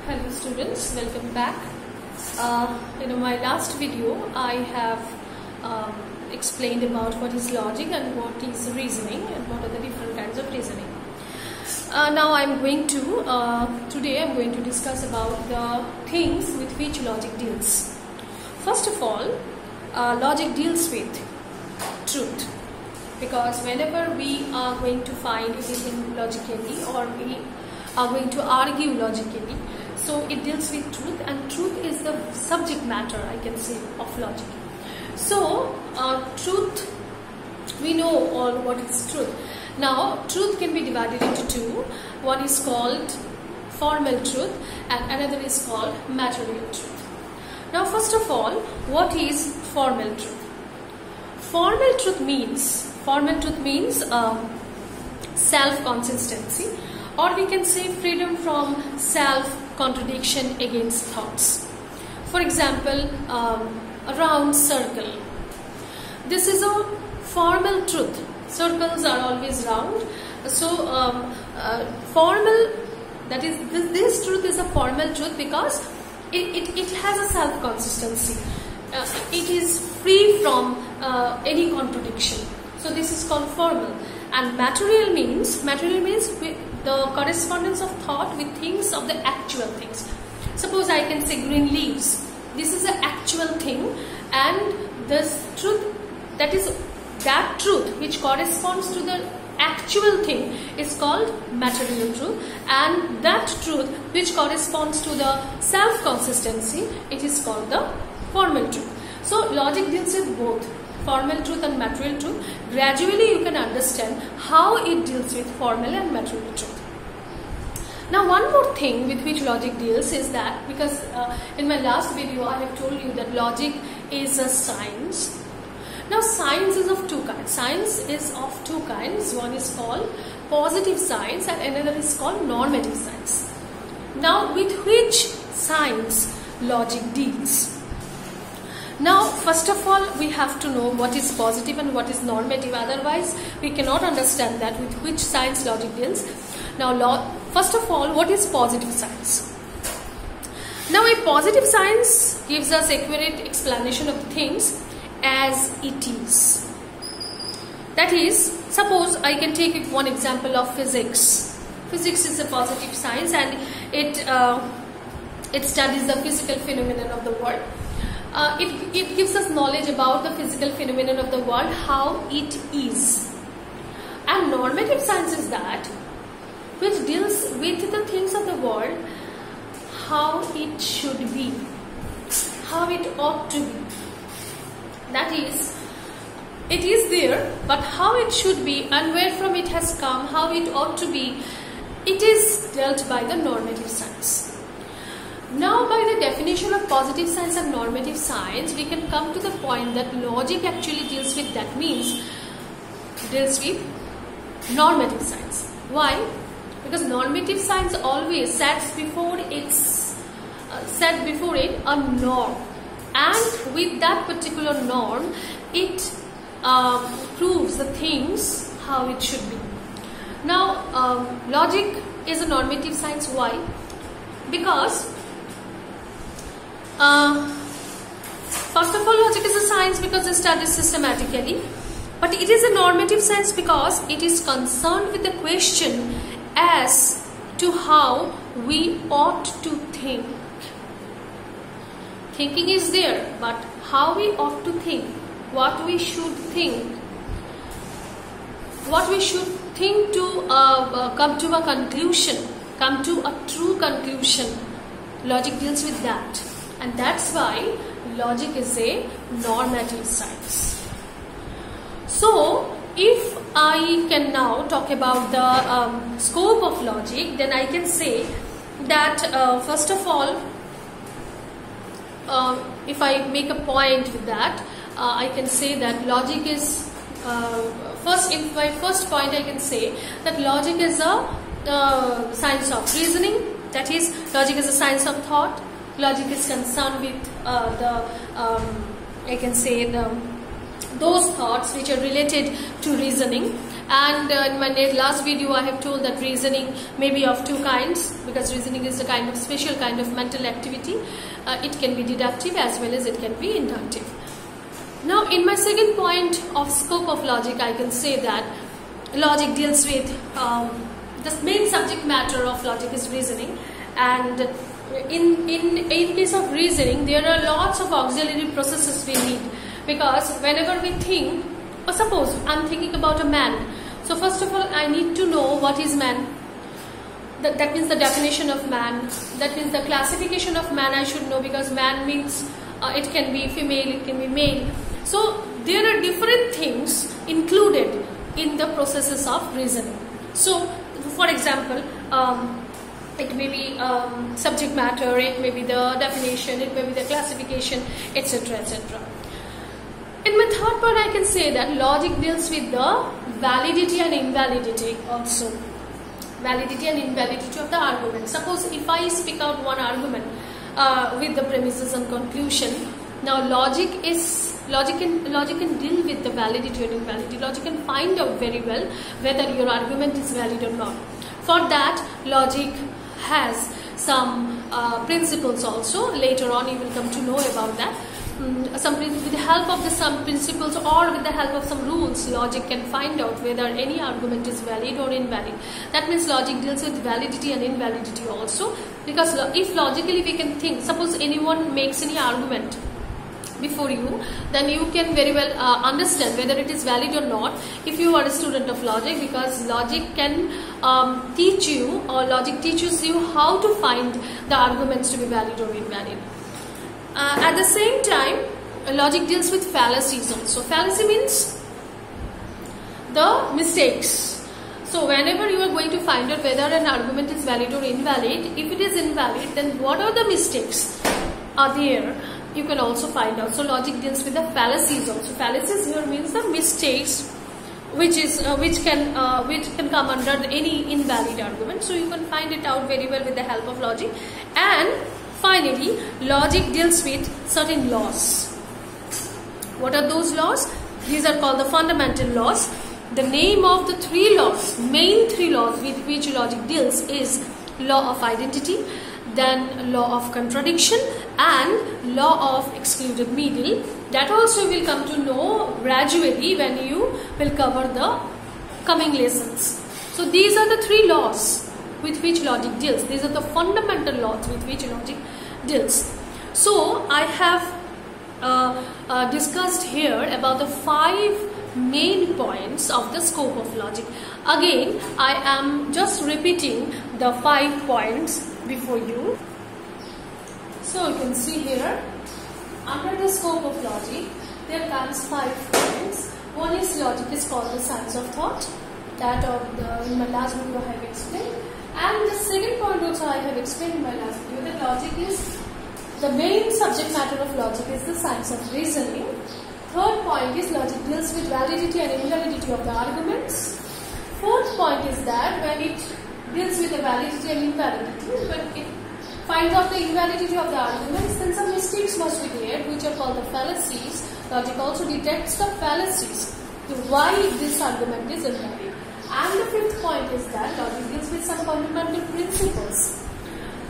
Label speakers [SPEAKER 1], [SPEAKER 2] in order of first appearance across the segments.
[SPEAKER 1] Hello students, welcome back. In my last video I have explained about what is logic and what is reasoning and what are the different kinds of reasoning. Now today I'm going to discuss about the things with which logic deals. First of all, logic deals with truth, because whenever we are going to find anything logically or we are going to argue logically, so it deals with truth, and truth is the subject matter, I can say, of logic. So truth, we know all what is truth. Now truth can be divided into two. One is called formal truth and another is called material truth. Now first of all, what is formal truth? Formal truth means self-consistency, or we can say freedom from self-contradiction against thoughts. For example, a round circle. This is a formal truth. Circles are always round. So formal, that is, this truth is a formal truth because it has a self-consistency. It is free from any contradiction. So this is called formal. And material means the correspondence of thought with things of the actual things. Suppose I can say green leaves. This is an actual thing, and this truth, that truth which corresponds to the actual thing is called material truth, and that truth which corresponds to the self-consistency, it is called the formal truth. So logic deals with both formal truth and material truth. Gradually you can understand how it deals with formal and material truth. Now one more thing with which logic deals is that, because in my last video I have told you that logic is a science. Now science is of two kinds. One is called positive science and another is called normative science. Now with which science logic deals? Now first of all we have to know what is positive and what is normative, otherwise we cannot understand that with which science logic deals. Now first of all, what is positive science? Now a positive science gives us accurate explanation of things as it is. That is, suppose I can take one example of physics. Physics is a positive science and it studies the physical phenomenon of the world. It gives us knowledge about the physical phenomenon of the world, how it is. And normative science is that which deals with the things of the world, how it should be, how it ought to be. That is, it is there, but how it should be and where from it has come, how it ought to be, it is dealt by the normative science. Now by the definition of positive science and normative science, we can come to the point that logic actually deals with that, means deals with normative science. Why? Because normative science always sets before it a norm, and with that particular norm it proves the things how it should be. Now logic is a normative science. Why? Because first of all, logic is a science because it studies systematically, but it is a normative science because it is concerned with the question as to how we ought to think. Thinking is there, but how we ought to think, what we should think, to come to a conclusion, come to a true conclusion. Logic deals with that, and that's why logic is a normative science. So if I can now talk about the scope of logic, then I can say that first of all, if I make a point with that, I can say that logic is in my first point I can say that logic is a science of reasoning. That is, logic is a science of thought. Logic is concerned with those thoughts which are related to reasoning, And in my last video I have told that reasoning may be of two kinds, because reasoning is a kind of special kind of mental activity. It can be deductive as well as it can be inductive. Now in my second point of scope of logic, I can say that logic deals with the main subject matter of logic is reasoning, and in case of reasoning there are lots of auxiliary processes we need, because whenever we think, or suppose I'm thinking about a man, so first of all I need to know what is man. That means the definition of man, that means the classification of man I should know, because man means it can be female, it can be male. So there are different things included in the processes of reasoning. So for example, it may be subject matter, it may be the definition, it may be the classification, etc., etc. In my third point I can say that logic deals with the validity and invalidity also. Validity and invalidity of the argument. Suppose if I speak out one argument with the premises and conclusion, now logic can deal with the validity and invalidity. Logic can find out very well whether your argument is valid or not. For that, logic has some principles also. Later on you will come to know about that. With the help of some principles or with the help of some rules, logic can find out whether any argument is valid or invalid. That means logic deals with validity and invalidity also, because if logically we can think, suppose anyone makes any argument before you, then you can very well understand whether it is valid or not if you are a student of logic, because logic can teach you, or logic teaches you how to find the arguments to be valid or invalid. At the same time, logic deals with fallacies also. Fallacy means the mistakes. So whenever you are going to find out whether an argument is valid or invalid, if it is invalid, then what are the mistakes are there, you can also find out. So logic deals with the fallacies also. Fallacies here means the mistakes which can come under any invalid argument. So you can find it out very well with the help of logic. And finally, logic deals with certain laws. What are those laws? These are called the fundamental laws. The name of the main three laws with which logic deals is law of identity, then law of contradiction, and law of excluded middle. That also will come to know gradually when you will cover the coming lessons. So these are the three laws with which logic deals. These are the fundamental laws with which logic deals. So I have discussed here about the 5 main points of the scope of logic. Again, I am just repeating the 5 points before you. So you can see here, under the scope of logic, there comes 5 points. One is logic is called the science of thought. That in my last video I have explained. And the second point also I have explained in my last video, that logic is, the main subject matter of logic is the science of reasoning. Third point is logic deals with validity and invalidity of the arguments. Fourth point is that when it deals with the validity and invalidity, when it finds out the invalidity of the arguments, then some mistakes must be there, which are called the fallacies. Logic also detects the fallacies to why this argument is invalid. And the fifth point is that logic deals with some fundamental principles.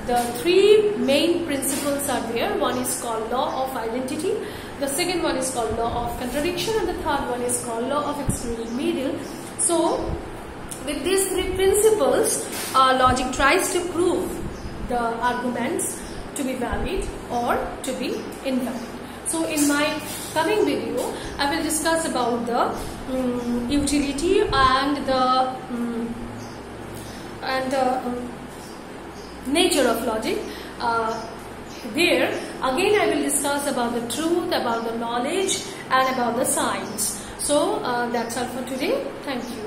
[SPEAKER 1] The 3 main principles are there. One is called law of identity, the second one is called law of contradiction, and the third one is called law of excluded middle. So with these 3 principles, logic tries to prove the arguments to be valid or to be invalid. So in my coming video, I will discuss about the utility and the nature of logic. There again I will discuss about the truth, about the knowledge, and about the science. So that's all for today. Thank you.